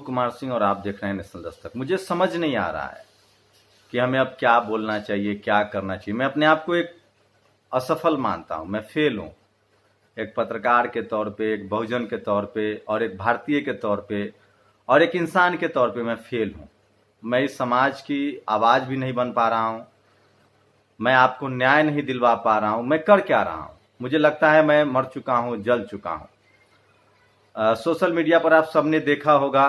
कुमार सिंह और आप देख रहे हैं नेशनल दस्तक। मुझे समझ नहीं आ रहा है कि हमें अब क्या बोलना चाहिए, क्या करना चाहिए। मैं अपने आप को एक असफल मानता हूं, मैं फेल हूं, एक पत्रकार के तौर पे, एक बहुजन के तौर पे, और एक भारतीय के तौर पे, और एक इंसान के तौर पे मैं फेल हूं। मैं इस समाज की आवाज भी नहीं बन पा रहा हूं, मैं आपको न्याय नहीं दिलवा पा रहा हूं। मैं कर क्या रहा हूं? मुझे लगता है मैं मर चुका हूं, जल चुका हूं। सोशल मीडिया पर आप सबने देखा होगा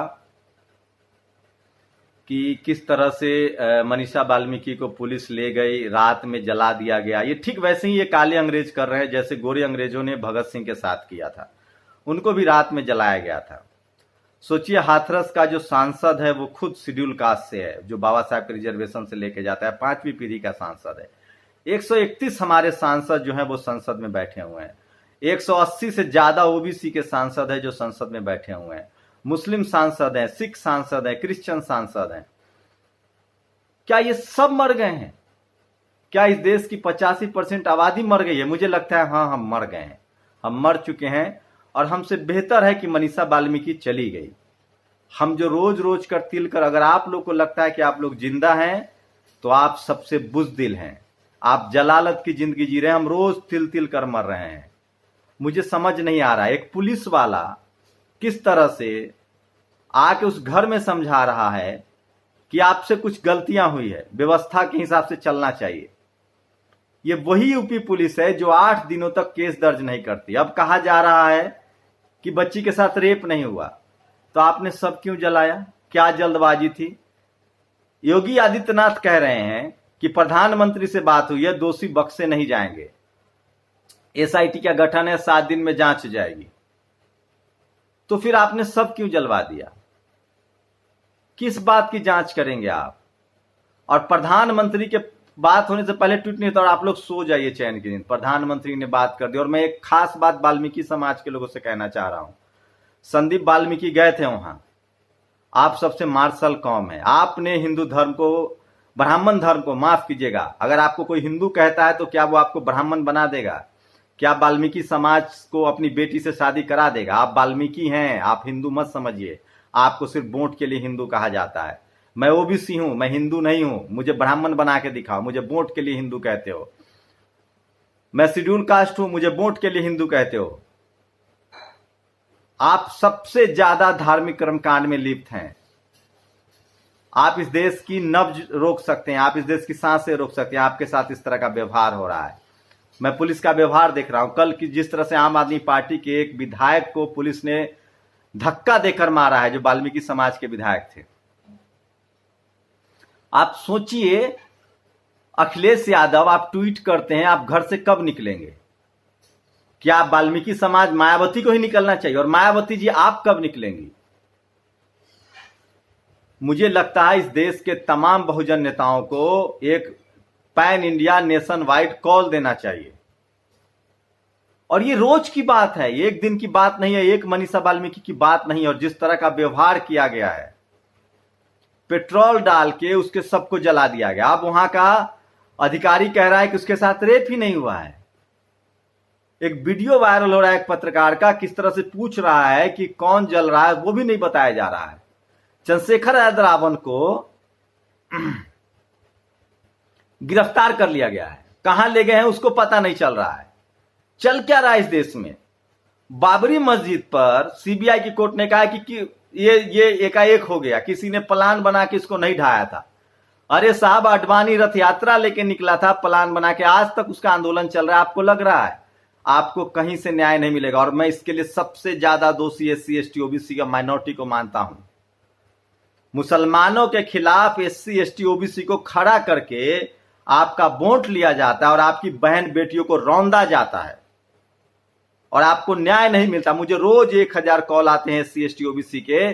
कि किस तरह से मनीषा वाल्मीकि को पुलिस ले गई, रात में जला दिया गया। ये ठीक वैसे ही ये काले अंग्रेज कर रहे हैं जैसे गोरे अंग्रेजों ने भगत सिंह के साथ किया था, उनको भी रात में जलाया गया था। सोचिए, हाथरस का जो सांसद है वो खुद शेड्यूल कास्ट से है, जो बाबा साहब के रिजर्वेशन से लेके जाता है, 5वीं पीढ़ी का सांसद है। 131 हमारे सांसद जो हैं वो संसद में बैठे हुए हैं। 180 से ज्यादा ओबीसी के सांसद है जो संसद में बैठे हुए हैं। मुस्लिम सांसद हैं, सिख सांसद हैं, क्रिश्चियन सांसद हैं। क्या ये सब मर गए हैं? क्या इस देश की 85% आबादी मर गई है? मुझे लगता है हाँ, हम मर गए हैं, हम मर चुके हैं। और हमसे बेहतर है कि मनीषा वाल्मीकि चली गई। हम जो रोज रोज कर तिल कर, अगर आप लोग को लगता है कि आप लोग जिंदा हैं तो आप सबसे बुज़दिल हैं, आप जलालत की जिंदगी जी रहे हैं। हम रोज तिल तिल कर मर रहे हैं। मुझे समझ नहीं आ रहा है, एक पुलिस वाला किस तरह से आके उस घर में समझा रहा है कि आपसे कुछ गलतियां हुई है, व्यवस्था के हिसाब से चलना चाहिए। ये वही यूपी पुलिस है जो 8 दिनों तक केस दर्ज नहीं करती। अब कहा जा रहा है कि बच्ची के साथ रेप नहीं हुआ, तो आपने सब क्यों जलाया? क्या जल्दबाजी थी? योगी आदित्यनाथ कह रहे हैं कि प्रधानमंत्री से बात हुई है, दोषी बख्शे नहीं जाएंगे, एसआईटी का गठन है, 7 दिन में जांच जाएगी। तो फिर आपने सब क्यों जलवा दिया? किस बात की जांच करेंगे आप? और प्रधानमंत्री के बात होने से पहले ट्वीट नहीं होता और आप लोग सो जाइए चैन के दिन। प्रधानमंत्री ने बात कर दी। और मैं एक खास बात वाल्मीकि समाज के लोगों से कहना चाह रहा हूं। संदीप वाल्मीकि गए थे वहां। आप सबसे मार्शल कौम है, आपने हिंदू धर्म को, ब्राह्मण धर्म को, माफ कीजिएगा, अगर आपको कोई हिंदू कहता है तो क्या वो आपको ब्राह्मण बना देगा? क्या वाल्मीकि समाज को अपनी बेटी से शादी करा देगा? आप वाल्मीकि हैं, आप हिंदू मत समझिए। आपको सिर्फ वोट के लिए हिंदू कहा जाता है। मैं ओबीसी हूं, मैं हिंदू नहीं हूं। मुझे ब्राह्मण बना के दिखाओ, मुझे वोट के लिए हिंदू कहते हो। मैं शेड्यूल कास्ट हूं, मुझे वोट के लिए हिंदू कहते हो। आप सबसे ज्यादा धार्मिक कर्मकांड में लिप्त हैं। आप इस देश की नब्ज रोक सकते हैं, आप इस देश की सांसें रोक सकते हैं। आपके साथ इस तरह का व्यवहार हो रहा है। मैं पुलिस का व्यवहार देख रहा हूं। कल की जिस तरह से आम आदमी पार्टी के एक विधायक को पुलिस ने धक्का देकर मारा है, जो वाल्मीकि समाज के विधायक थे। आप सोचिए, अखिलेश यादव, आप ट्वीट करते हैं, आप घर से कब निकलेंगे? क्या वाल्मीकि समाज, मायावती को ही निकलना चाहिए? और मायावती जी, आप कब निकलेंगी? मुझे लगता है इस देश के तमाम बहुजन नेताओं को एक pan India nation wide call देना चाहिए। और ये रोज की बात है, एक दिन की बात नहीं है, एक मनीषा वाल्मीकि की बात नहीं है। और जिस तरह का व्यवहार किया गया है, पेट्रोल डाल के उसके सबको जला दिया गया। अब वहां का अधिकारी कह रहा है कि उसके साथ रेप ही नहीं हुआ है। एक वीडियो वायरल हो रहा है एक पत्रकार का, किस तरह से पूछ रहा है कि कौन जल रहा है, वो भी नहीं बताया जा रहा है। चंद्रशेखर रावण को गिरफ्तार कर लिया गया है, कहां ले गए हैं उसको पता नहीं चल रहा है। चल क्या रहा है इस देश में? बाबरी मस्जिद पर सीबीआई की कोर्ट ने कहा कि ये एकाएक हो गया, किसी ने प्लान बना के इसको नहीं ढाया था। अरे साहब, आडवाणी रथ यात्रा लेके निकला था प्लान बना के, आज तक उसका आंदोलन चल रहा है। आपको लग रहा है आपको कहीं से न्याय नहीं मिलेगा? और मैं इसके लिए सबसे ज्यादा दोषी SC ST OBC का, माइनॉरिटी को मानता हूं। मुसलमानों के खिलाफ SC ST OBC को खड़ा करके आपका वोट लिया जाता है और आपकी बहन बेटियों को रौंदा जाता है और आपको न्याय नहीं मिलता। मुझे रोज 1000 कॉल आते हैं SC ST OBC के,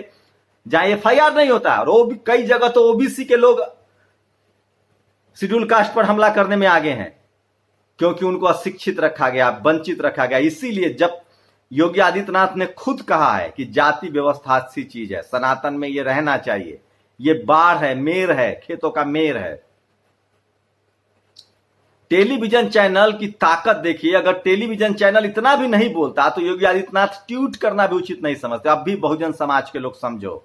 जहां FIR नहीं होता। और कई जगह तो OBC के लोग शेड्यूल कास्ट पर हमला करने में आगे हैं, क्योंकि उनको अशिक्षित रखा गया, वंचित रखा गया। इसीलिए जब योगी आदित्यनाथ ने खुद कहा है कि जाति व्यवस्था अच्छी चीज है, सनातन में ये रहना चाहिए, ये बाढ़ है, मेर है, खेतों का मेर है। टेलीविजन चैनल की ताकत देखिए। अगर टेलीविजन चैनल इतना भी नहीं बोलता तो योगी आदित्यनाथ ट्वीट करना भी उचित नहीं समझते। अब भी बहुजन समाज के लोग समझो,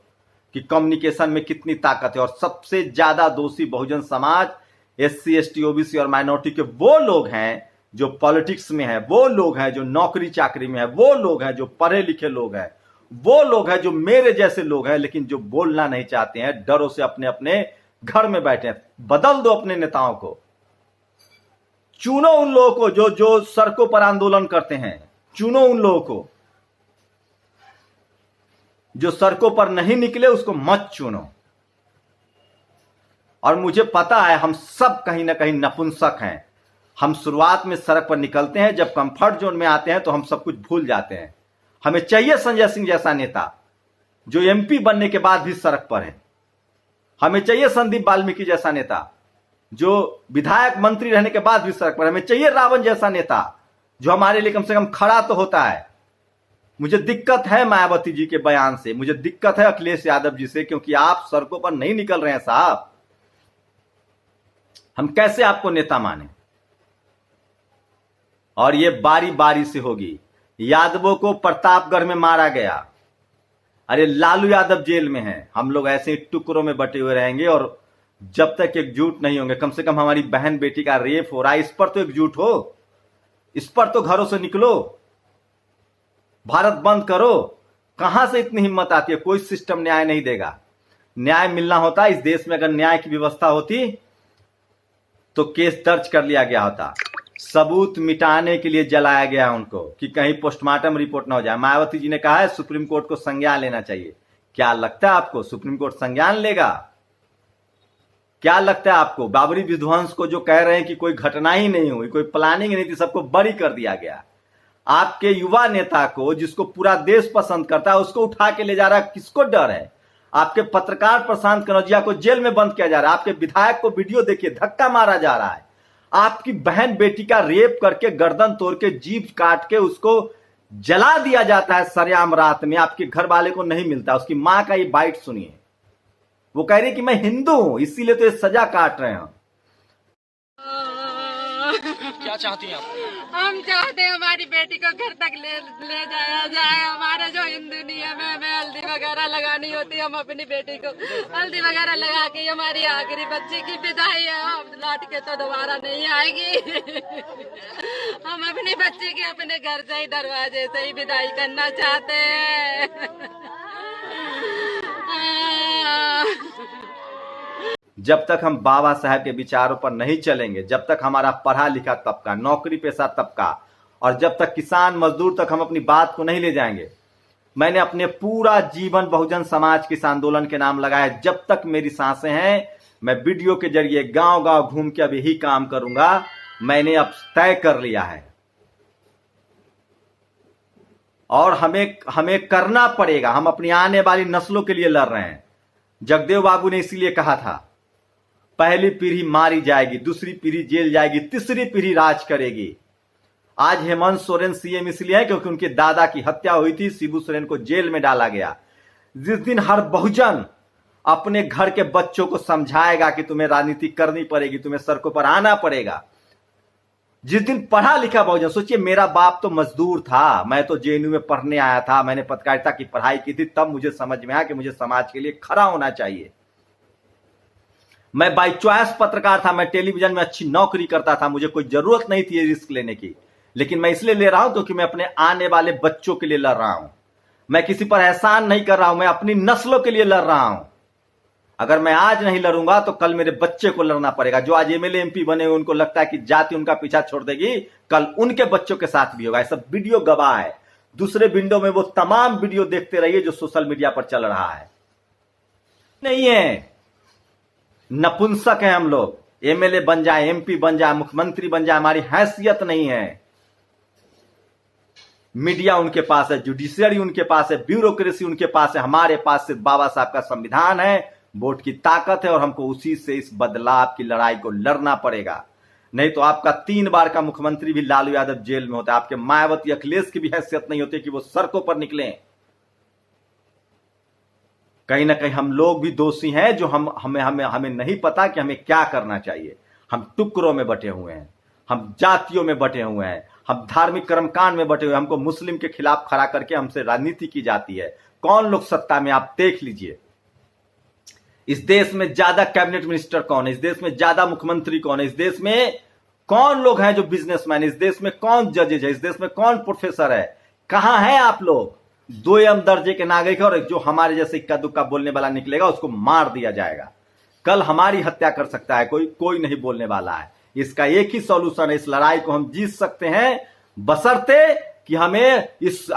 कि कम्युनिकेशन में कितनी ताकत है। और सबसे ज्यादा दोषी Bahujan Samaj, SC ST OBC और माइनॉरिटी के वो लोग हैं जो पॉलिटिक्स में है, वो लोग हैं जो नौकरी चाकरी में है, वो लोग हैं जो पढ़े लिखे लोग हैं, वो लोग हैं जो मेरे जैसे लोग हैं, लेकिन जो बोलना नहीं चाहते हैं, डरों से अपने अपने घर में बैठे हैं। बदल दो अपने नेताओं को, चुनो उन लोगों को जो जो सड़कों पर आंदोलन करते हैं, चुनो उन लोगों को। जो सड़कों पर नहीं निकले उसको मत चुनो। और मुझे पता है हम सब कहीं ना कहीं नपुंसक हैं। हम शुरुआत में सड़क पर निकलते हैं, जब कंफर्ट जोन में आते हैं तो हम सब कुछ भूल जाते हैं। हमें चाहिए संजय सिंह जैसा नेता जो MP बनने के बाद भी सड़क पर है। हमें चाहिए संदीप वाल्मीकि जैसा नेता जो विधायक मंत्री रहने के बाद भी सड़क पर। हमें चाहिए रावण जैसा नेता जो हमारे लिए कम से कम खड़ा तो होता है। मुझे दिक्कत है मायावती जी के बयान से, मुझे दिक्कत है अखिलेश यादव जी से, क्योंकि आप सड़कों पर नहीं निकल रहे हैं साहब। हम कैसे आपको नेता माने? और ये बारी बारी से होगी। यादवों को प्रतापगढ़ में मारा गया, अरे लालू यादव जेल में है। हम लोग ऐसे ही टुकड़ों में बटे हुए रहेंगे और जब तक एकजुट नहीं होंगे। कम से कम हमारी बहन बेटी का रेप हो रहा है, इस पर तो एकजुट हो, इस पर तो घरों से निकलो, भारत बंद करो। कहां से इतनी हिम्मत आती है? कोई सिस्टम न्याय नहीं देगा। न्याय मिलना होता, इस देश में अगर न्याय की व्यवस्था होती तो केस दर्ज कर लिया गया होता। सबूत मिटाने के लिए जलाया गया उनको कि कहीं पोस्टमार्टम रिपोर्ट ना हो जाए। मायावती जी ने कहा है सुप्रीम कोर्ट को संज्ञान लेना चाहिए। क्या लगता है आपको सुप्रीम कोर्ट संज्ञान लेगा? क्या लगता है आपको? बाबरी विध्वंस को जो कह रहे हैं कि कोई घटना ही नहीं हुई, कोई प्लानिंग नहीं थी, सबको बरी कर दिया गया। आपके युवा नेता को, जिसको पूरा देश पसंद करता है, उसको उठा के ले जा रहा है। किसको डर है? आपके पत्रकार प्रशांत कनौजिया को जेल में बंद किया जा रहा है। आपके विधायक को वीडियो देखिए धक्का मारा जा रहा है। आपकी बहन बेटी का रेप करके गर्दन तोड़ के जीभ काट के उसको जला दिया जाता है सरेआम रात में। आपके घर वाले को नहीं मिलता। उसकी मां का ये बाइट सुनिए, वो कह रही कि मैं हिंदू हूं इसीलिए तो ये सजा काट रहे हैं। क्या चाहती हैं आप? हम चाहते हैं हमारी बेटी को घर तक ले जाया जाए। हमारा जो हिंदू नियम है, हमें हल्दी वगैरह लगानी होती है। हम अपनी बेटी को हल्दी वगैरह लगा के हमारी आखिरी बच्ची की विदाई है। अब लौट के तो दोबारा नहीं आएगी। हम अपनी बच्ची की अपने घर से ही, दरवाजे से ही विदाई करना चाहते हैं। जब तक हम बाबा साहब के विचारों पर नहीं चलेंगे, जब तक हमारा पढ़ा लिखा तबका, नौकरी पेशा तबका और जब तक किसान मजदूर तक हम अपनी बात को नहीं ले जाएंगे। मैंने अपने पूरा जीवन बहुजन समाज के इस आंदोलन के नाम लगाया। जब तक मेरी सांसें हैं मैं वीडियो के जरिए गांव गांव घूम के अब यही काम करूंगा। मैंने अब तय कर लिया है और हमें करना पड़ेगा। हम अपनी आने वाली नस्लों के लिए लड़ रहे हैं। जगदेव बाबू ने इसीलिए कहा था पहली पीढ़ी मारी जाएगी, दूसरी पीढ़ी जेल जाएगी, तीसरी पीढ़ी राज करेगी। आज हेमंत सोरेन CM इसलिए है क्योंकि उनके दादा की हत्या हुई थी, शिबू सोरेन को जेल में डाला गया। जिस दिन हर बहुजन अपने घर के बच्चों को समझाएगा कि तुम्हें राजनीति करनी पड़ेगी, तुम्हें सड़कों पर आना पड़ेगा, जिस दिन पढ़ा लिखा बहुजन, सोचिए मेरा बाप तो मजदूर था, मैं तो JNU में पढ़ने आया था, मैंने पत्रकारिता की पढ़ाई की थी, तब मुझे समझ में आया कि मुझे समाज के लिए खड़ा होना चाहिए। मैं बाय चॉइस पत्रकार था, मैं टेलीविजन में अच्छी नौकरी करता था, मुझे कोई जरूरत नहीं थी रिस्क लेने की, लेकिन मैं इसलिए ले रहा हूं क्योंकि मैं अपने आने वाले बच्चों के लिए लड़ रहा हूं। मैं किसी पर एहसान नहीं कर रहा हूं, मैं अपनी नस्लों के लिए लड़ रहा हूं। अगर मैं आज नहीं लड़ूंगा तो कल मेरे बच्चे को लड़ना पड़ेगा। जो आज MLA MP बने हुए उनको लगता है कि जाति उनका पीछा छोड़ देगी, कल उनके बच्चों के साथ भी होगा। सब वीडियो गवाह है। दूसरे विंडो में वो तमाम वीडियो देखते रहिए जो सोशल मीडिया पर चल रहा है। नहीं है, नपुंसक है हम लोग। MLA बन जाए, MP बन जाए, मुख्यमंत्री बन जाए, हमारी हैसियत नहीं है। मीडिया उनके पास है, जुडिशियरी उनके पास है, ब्यूरोक्रेसी उनके पास है। हमारे पास सिर्फ बाबा साहब का संविधान है, वोट की ताकत है और हमको उसी से इस बदलाव की लड़ाई को लड़ना पड़ेगा। नहीं तो आपका 3 बार का मुख्यमंत्री भी लालू यादव जेल में होता है। आपके मायावती अखिलेश की भी हैसियत नहीं होती कि वो सड़कों पर निकले। कहीं ना कहीं हम लोग भी दोषी हैं जो हमें नहीं पता कि हमें क्या करना चाहिए। हम टुकड़ों में बटे हुए हैं, हम जातियों में बटे हुए हैं, हम धार्मिक कर्मकांड में बटे हुए हैं। हमको मुस्लिम के खिलाफ खड़ा करके हमसे राजनीति की जाती है। कौन लोग सत्ता में, आप देख लीजिए। इस देश में ज्यादा कैबिनेट मिनिस्टर कौन है, इस देश में ज्यादा मुख्यमंत्री कौन है, इस देश में कौन लोग हैं जो बिजनेसमैन, इस देश में कौन जजेज है, इस देश में कौन प्रोफेसर है, कहां हैं आप लोग? 2 दर्जे के नागरिक और जो हमारे जैसे इक्का दुक्का बोलने वाला निकलेगा उसको मार दिया जाएगा। कल हमारी हत्या कर सकता है कोई नहीं बोलने वाला है। इसका एक ही सॉल्यूशन है, इस लड़ाई को हम जीत सकते हैं बशर्ते कि हमें इस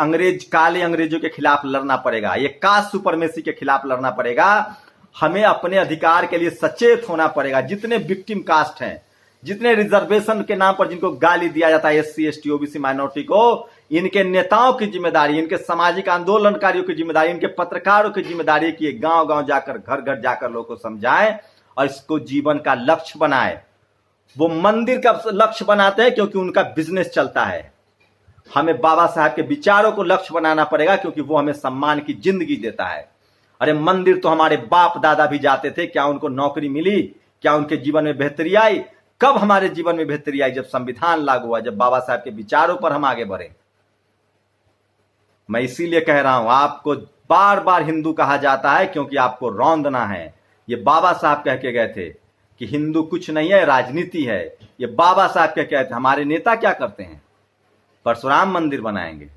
काले अंग्रेजों के खिलाफ लड़ना पड़ेगा, ये कास्ट सुपरमेसी के खिलाफ लड़ना पड़ेगा। हमें अपने अधिकार के लिए सचेत होना पड़ेगा। जितने विक्टिम कास्ट हैं, जितने रिजर्वेशन के नाम पर जिनको गाली दिया जाता है, SC ST OBC माइनॉरिटी को, इनके नेताओं की जिम्मेदारी, इनके सामाजिक आंदोलनकारियों की जिम्मेदारी, इनके पत्रकारों की जिम्मेदारी है कि ये गांव गांव जाकर, घर घर जाकर लोगों को समझाएं और इसको जीवन का लक्ष्य बनाए। वो मंदिर का लक्ष्य बनाते हैं क्योंकि उनका बिजनेस चलता है। हमें बाबा साहब के विचारों को लक्ष्य बनाना पड़ेगा क्योंकि वो हमें सम्मान की जिंदगी देता है। अरे मंदिर तो हमारे बाप दादा भी जाते थे, क्या उनको नौकरी मिली? क्या उनके जीवन में बेहतरी आई? कब हमारे जीवन में बेहतरी आई? जब संविधान लागू हुआ, जब बाबा साहब के विचारों पर हम आगे बढ़े। मैं इसीलिए कह रहा हूं, आपको बार बार हिंदू कहा जाता है क्योंकि आपको रौंदना है। ये बाबा साहब कह के गए थे कि हिंदू कुछ नहीं है, राजनीति है। ये बाबा साहब कह के गए थे। हमारे नेता क्या करते हैं? परशुराम मंदिर बनाएंगे।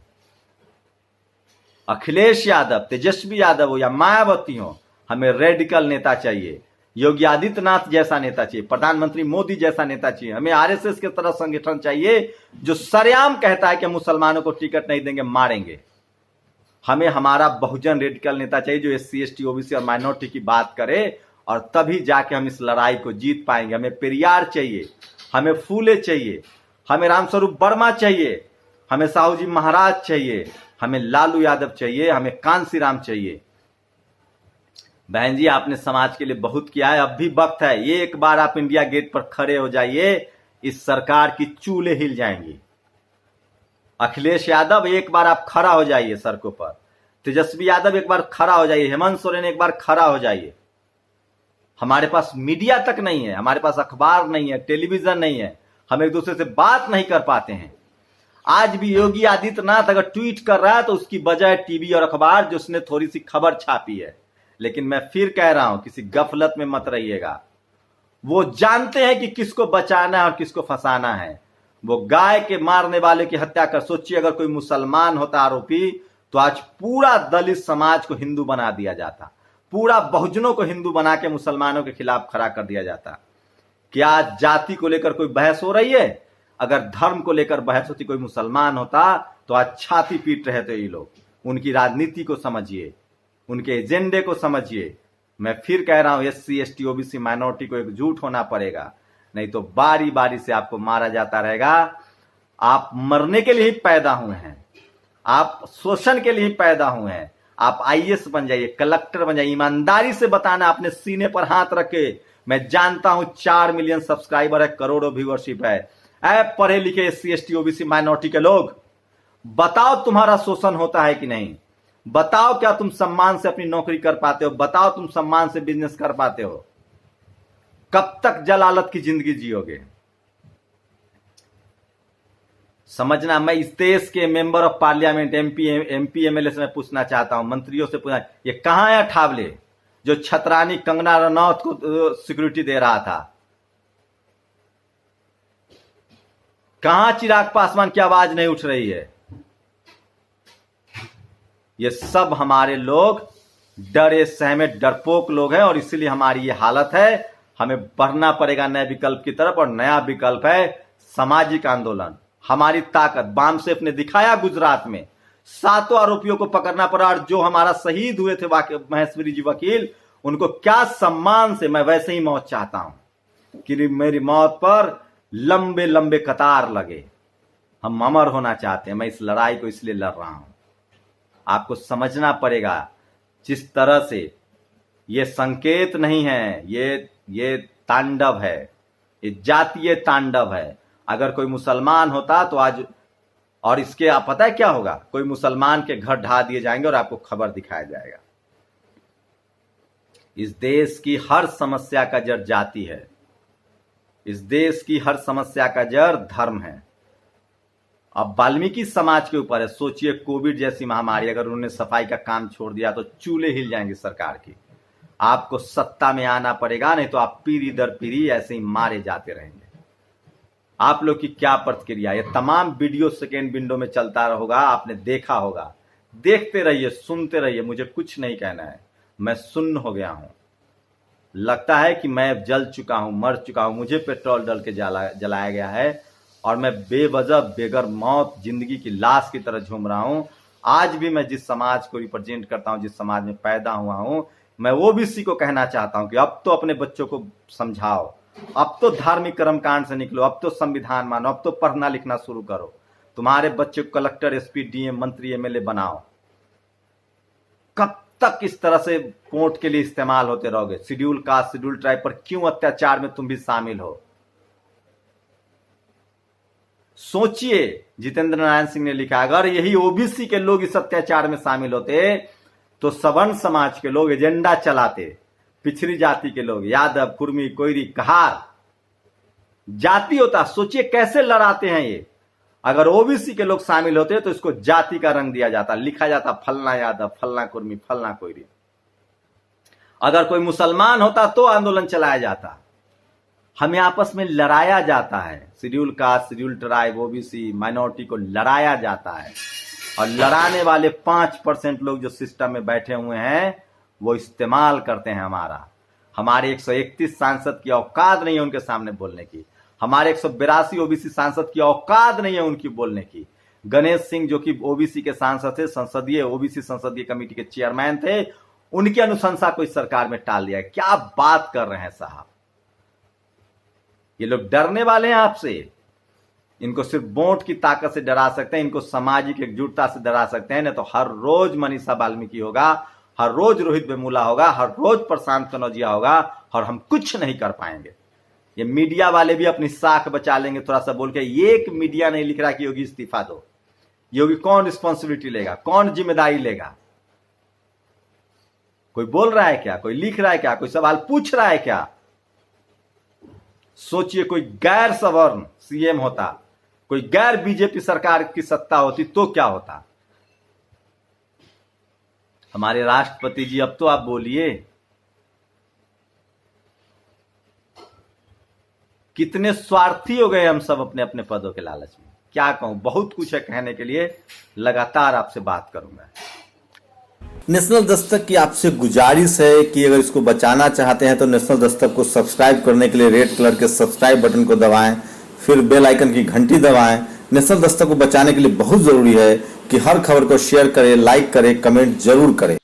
अखिलेश यादव, तेजस्वी यादव हो या मायावती हो, हमें रेडिकल नेता चाहिए। योगी आदित्यनाथ जैसा नेता चाहिए, प्रधानमंत्री मोदी जैसा नेता चाहिए। हमें RSS के तरह संगठन चाहिए जो सरेआम कहता है कि मुसलमानों को टिकट नहीं देंगे, मारेंगे। हमें हमारा बहुजन रेडिकल नेता चाहिए जो SC ST OBC और माइनॉरिटी की बात करे, और तभी जाके हम इस लड़ाई को जीत पाएंगे। हमें पेरियार चाहिए, हमें फूले चाहिए, हमें रामस्वरूप वर्मा चाहिए, हमें साहू जी महाराज चाहिए, हमें लालू यादव चाहिए, हमें कांसी राम चाहिए। बहन जी, आपने समाज के लिए बहुत किया है, अब भी वक्त है। एक बार आप इंडिया गेट पर खड़े हो जाइए, इस सरकार की चूल्हे हिल जाएंगी। अखिलेश यादव, एक बार आप खड़ा हो जाइए सड़कों पर। तेजस्वी यादव, एक बार खड़ा हो जाइए। हेमंत सोरेन, एक बार खड़ा हो जाइए। हमारे पास मीडिया तक नहीं है, हमारे पास अखबार नहीं है, टेलीविजन नहीं है, हम एक दूसरे से बात नहीं कर पाते हैं। आज भी योगी आदित्यनाथ अगर ट्वीट कर रहा है तो उसकी वजह है टीवी और अखबार, जो उसने थोड़ी सी खबर छापी है। लेकिन मैं फिर कह रहा हूं, किसी गफलत में मत रहिएगा। वो जानते हैं कि किसको बचाना है और किसको फंसाना है। वो गाय के मारने वाले की हत्या कर, सोचिए अगर कोई मुसलमान होता आरोपी तो आज पूरा दलित समाज को हिंदू बना दिया जाता, पूरा बहुजनों को हिंदू बना के मुसलमानों के खिलाफ खड़ा कर दिया जाता। क्या जाति को लेकर कोई बहस हो रही है? अगर धर्म को लेकर बहस होती, कोई मुसलमान होता तो आज छाती पीट रहे थे ये लोग। उनकी राजनीति को समझिए, उनके एजेंडे को समझिए। मैं फिर कह रहा हूं, SC ST OBC माइनॉरिटी को एकजुट होना पड़ेगा, नहीं तो बारी बारी से आपको मारा जाता रहेगा। आप मरने के लिए ही पैदा हुए हैं, आप शोषण के लिए ही पैदा हुए हैं। आप IAS बन जाइए, कलेक्टर बन जाइए। ईमानदारी से बताना, अपने सीने पर हाथ रखे। मैं जानता हूं 4 मिलियन सब्सक्राइबर है, करोड़ों व्यूअरशिप है। ऐप पढ़े लिखे SC ST OBC माइनॉरिटी के लोग, बताओ तुम्हारा शोषण होता है कि नहीं? बताओ क्या तुम सम्मान से अपनी नौकरी कर पाते हो? बताओ तुम सम्मान से बिजनेस कर पाते हो? कब तक जलालत की जिंदगी जियोगे? समझना। मैं इस देश के member of parliament, MP MLA से मैं पूछना चाहता हूं, मंत्रियों से पूछना, ये कहां है ठावले जो छतरानी कंगना रनौत को सिक्योरिटी दे रहा था? कहां चिराग पासवान की आवाज नहीं उठ रही है? ये सब हमारे लोग डरे सहमे डरपोक लोग हैं और इसीलिए हमारी ये हालत है। हमें बढ़ना पड़ेगा नए विकल्प की तरफ, और नया विकल्प है सामाजिक आंदोलन। हमारी ताकत बामसेफ ने दिखाया। गुजरात में 7 आरोपियों को पकड़ना पड़ा, और जो हमारा शहीद हुए थे महेश्वरी जी वकील, उनको क्या सम्मान से, मैं वैसे ही मौत चाहता हूं कि मेरी मौत पर लंबे लंबे कतार लगे। हम अमर होना चाहते हैं। मैं इस लड़ाई को इसलिए लड़ रहा हूं। आपको समझना पड़ेगा, जिस तरह से ये संकेत नहीं है, ये तांडव है, ये जातीय तांडव है। अगर कोई मुसलमान होता तो आज, और इसके आप पता है क्या होगा? कोई मुसलमान के घर ढा दिए जाएंगे और आपको खबर दिखाया जाएगा। इस देश की हर समस्या का जड़ जाति है। इस देश की हर समस्या का जड़ धर्म है। अब वाल्मीकि समाज के ऊपर है। सोचिए, कोविड जैसी महामारी, अगर उन्होंने सफाई का काम छोड़ दिया तो चूल्हे हिल जाएंगे सरकार की। आपको सत्ता में आना पड़ेगा, नहीं तो आप पीढ़ी दर पीढ़ी ऐसे ही मारे जाते रहेंगे। आप लोग की क्या प्रतिक्रिया? ये तमाम वीडियो सेकेंड विंडो में चलता होगा, आपने देखा होगा। देखते रहिए, सुनते रहिए, मुझे कुछ नहीं कहना है, मैं सुन्न हो गया हूं। लगता है कि मैं जल चुका हूं, मर चुका हूं, मुझे पेट्रोल डाल के जलाया गया है और मैं बेवजह बेगर मौत जिंदगी की लाश की तरह झूम रहा हूं। आज भी मैं जिस समाज को रिप्रेजेंट करता हूं, जिस समाज में पैदा हुआ हूं, मैं ओबीसी को कहना चाहता हूं कि अब तो अपने बच्चों को समझाओ, अब तो धार्मिक कर्मकांड से निकलो, अब तो संविधान मानो, अब तो पढ़ना लिखना शुरू करो, तुम्हारे बच्चे को कलेक्टर, एसपी, डीएम, मंत्री, एमएलए बनाओ। कब तक इस तरह से वोट के लिए इस्तेमाल होते रहोगे? शेड्यूल कास्ट, शेड्यूल ट्राइब पर क्यों अत्याचार में तुम भी शामिल हो? सोचिए। जितेंद्र नारायण सिंह ने लिखा, अगर यही ओबीसी के लोग इस अत्याचार में शामिल होते तो सवर्ण समाज के लोग एजेंडा चलाते, पिछड़ी जाति के लोग, यादव, कुर्मी, कोयरी, कहार जाति होता। सोचिए कैसे लड़ाते हैं ये। अगर ओबीसी के लोग शामिल होते तो इसको जाति का रंग दिया जाता, लिखा जाता फलना यादव, फलना कुर्मी, फलना कोयरी। अगर कोई मुसलमान होता तो आंदोलन चलाया जाता। हमें आपस में लड़ाया जाता है, schedule caste, schedule tribe, OBC, minority को लड़ाया जाता है। और लड़ाने वाले 5% लोग जो सिस्टम में बैठे हुए हैं वो इस्तेमाल करते हैं हमारे 131 सांसद की औकात नहीं है उनके सामने बोलने की। हमारे 182 ओबीसी सांसद की औकात नहीं है उनकी बोलने की। गणेश सिंह जो कि ओबीसी के सांसद थे, संसदीय ओबीसी संसदीय कमेटी के चेयरमैन थे, उनकी अनुशंसा को इस सरकार में टाल दिया। क्या बात कर रहे हैं साहब? ये लोग डरने वाले हैं आपसे। इनको सिर्फ वोट की ताकत से डरा सकते हैं, इनको सामाजिक एकजुटता से डरा सकते हैं। नहीं तो हर रोज मनीषा वाल्मीकि होगा, हर रोज रोहित वेमुला होगा, हर रोज प्रशांत कनौजिया होगा और हम कुछ नहीं कर पाएंगे। ये मीडिया वाले भी अपनी साख बचा लेंगे थोड़ा सा बोल के। एक मीडिया नहीं लिख रहा कि योगी इस्तीफा दो। योगी कौन रिस्पॉन्सिबिलिटी लेगा? कौन जिम्मेदारी लेगा? कोई बोल रहा है क्या? कोई लिख रहा है क्या? कोई सवाल पूछ रहा है क्या? सोचिए, कोई गैर सवर्ण सीएम होता, कोई गैर बीजेपी सरकार की सत्ता होती तो क्या होता? हमारे राष्ट्रपति जी, अब तो आप बोलिए। कितने स्वार्थी हो गए हम सब अपने अपने पदों के लालच में। क्या कहूं, बहुत कुछ है कहने के लिए। लगातार आपसे बात करूंगा। नेशनल दस्तक की आपसे गुजारिश है कि अगर इसको बचाना चाहते हैं तो नेशनल दस्तक को सब्सक्राइब करने के लिए रेड कलर के सब्सक्राइब बटन को दबाएं, फिर बेल आइकन की घंटी दबाएं। नेशनल दस्तक को बचाने के लिए बहुत जरूरी है कि हर खबर को शेयर करें, लाइक करें, कमेंट जरूर करें।